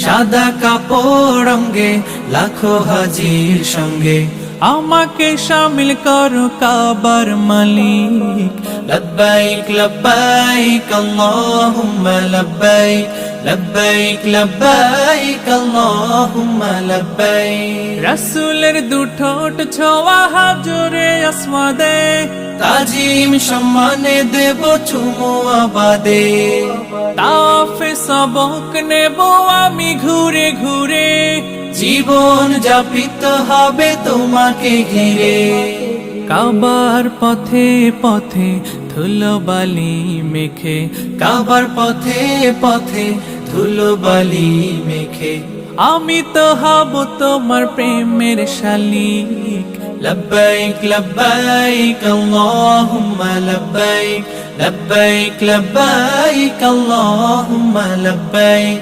সাদা কাপড় অঙ্গে লাখো হাজির সঙ্গে আমাকে শামিল করো কাবার মালিক। লব্বাইক লব্বাইক আল্লাহুম্মা লব্বাইক, লব্বাইক লব্বাইক আল্লাহুম্মা লব্বাইক। রাসূলের দুঠোঁট ছোঁয়া হাজরে আসওয়াদে, তাজিম সম্মানে দেব চুমু আবাদে। তাফে সবক নেব আমি ঘুরে ঘুরে, জীবন যাপিত হবে তোমাকে ঘিরে। কাবার পথে পথে ধুলোবালি মেখে, কাবার পথে পথে ধুলোবালি মেখে আমি তো হব তোমার প্রেমের শালিক। লব্বাইক লব্বাইক আল্লাহুম্মা লব্বাইক, লব্বাইক লব্বাইক আল্লাহুম্মা লব্বাইক।